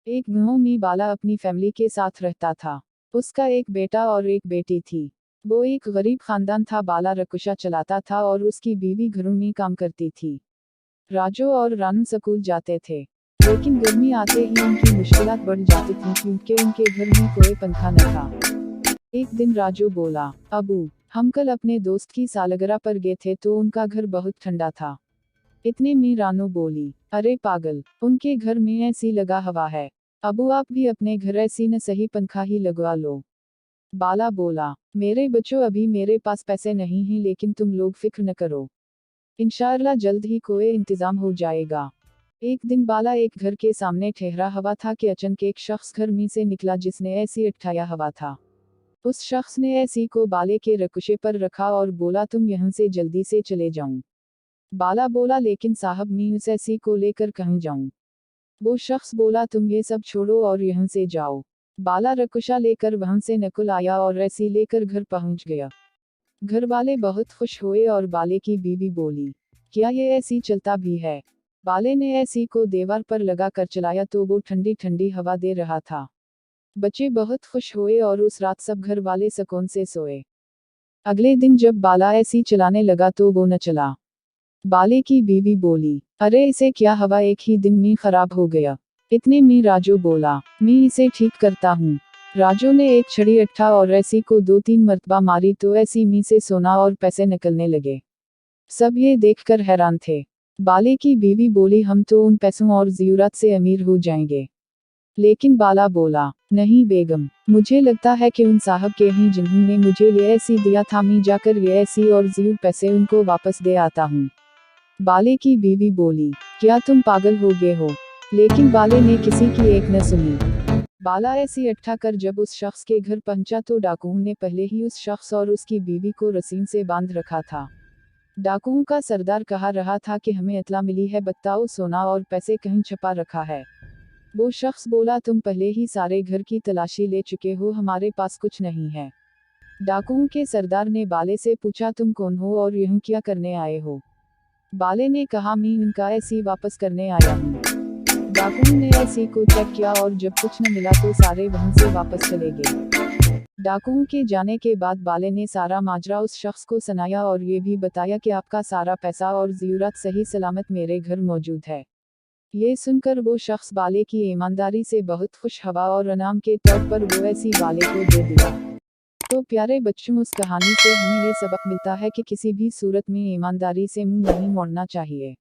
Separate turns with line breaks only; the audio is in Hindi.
एक गांव में बाला अपनी फैमिली के साथ रहता था। उसका एक बेटा और एक बेटी थी। वो एक गरीब खानदान था। बाला रकुशा चलाता था और उसकी बीवी घरों में काम करती थी। राजू और रानू स्कूल जाते थे, लेकिन गर्मी आते ही उनकी मुश्किलात बढ़ जाती थीं क्योंकि उनके घर में कोई पंखा न था। एक दिन राजू बोला, अबू, हम कल अपने दोस्त की सालगिरह पर गए थे तो उनका घर बहुत ठंडा था। इतने में रानू बोली, अरे पागल, उनके घर में एसी लगा हवा है। अबू, आप भी अपने घर एसी न सही पंखा ही लगवा लो। बाला बोला, मेरे बच्चों, अभी मेरे पास पैसे नहीं हैं, लेकिन तुम लोग फिक्र न करो, इंशाअल्लाह जल्द ही कोई इंतजाम हो जाएगा। एक दिन बाला एक घर के सामने ठहरा हुआ था कि अचानक एक शख्स घर में से निकला जिसने एसी अटकाया हुआ था। उस शख्स ने एसी को बाले के रकुशे पर रखा और बोला, तुम यहाँ से जल्दी से चले जाऊं। बाला बोला, लेकिन साहब, मैं उस एसी को लेकर कहाँ जाऊं? वो शख्स बोला, तुम ये सब छोड़ो और यहाँ से जाओ। बाला रकुशा लेकर वहां से निकल आया और एसी लेकर घर पहुंच गया। घर वाले बहुत खुश हुए और बाले की बीवी बोली, क्या ये एसी चलता भी है? बाले ने एसी को दीवार पर लगा कर चलाया तो वो ठंडी ठंडी हवा दे रहा था। बच्चे बहुत खुश हुए और उस रात सब घर वाले सुकून से सोए। अगले दिन जब बाला एसी चलाने लगा तो वो न चला। बाले की बीवी बोली, अरे इसे क्या हवा एक ही दिन में खराब हो गया। इतने में राजू बोला, मैं इसे ठीक करता हूँ। राजू ने एक छड़ी उठा और एसी को 2-3 मरतबा मारी तो एसी में से सोना और पैसे निकलने लगे। सब ये देखकर हैरान थे। बाले की बीवी बोली, हम तो उन पैसों और ज़रूरत से अमीर हो जाएंगे। लेकिन बाला बोला, नहीं बेगम, मुझे लगता है कि उन साहब के ही जिन्होंने मुझे ये एसी दिया था, मैं जाकर ये एसी और ज़रूर पैसे उनको वापस दे आता हूँ। बाले की बीवी बोली, क्या तुम पागल हो गए हो? लेकिन बाले ने किसी की एक न सुनी। बाला एसी उठा कर जब उस शख्स के घर पहुंचा तो डाकुओं ने पहले ही उस शख्स और उसकी बीवी को रस्सी से बांध रखा था। डाकुओं का सरदार कहा रहा था कि हमें इत्तला मिली है, बताओ सोना और पैसे कहीं छुपा रखा है। वो शख्स बोला, तुम पहले ही सारे घर की तलाशी ले चुके हो, हमारे पास कुछ नहीं है। डाकुओं के सरदार ने बाले से पूछा, तुम कौन हो और यहाँ क्या करने आए हो? बाले ने कहा, मैं इनका एसी वापस करने आया हूँ। डाकुओं ने एसी को चेक किया और जब कुछ न मिला तो सारे वहां से वापस चले गए। डाकुओं के जाने के बाद बाले ने सारा माजरा उस शख्स को सुनाया और ये भी बताया कि आपका सारा पैसा और ज़रूरत सही सलामत मेरे घर मौजूद है। ये सुनकर वो शख्स बाले की ईमानदारी से बहुत खुश हुआ और इनाम के तौर पर वो एसी बाले को दे दिया। तो प्यारे बच्चों, उस कहानी से हमें ये सबक मिलता है कि किसी भी सूरत में ईमानदारी से मुंह नहीं मोड़ना चाहिए।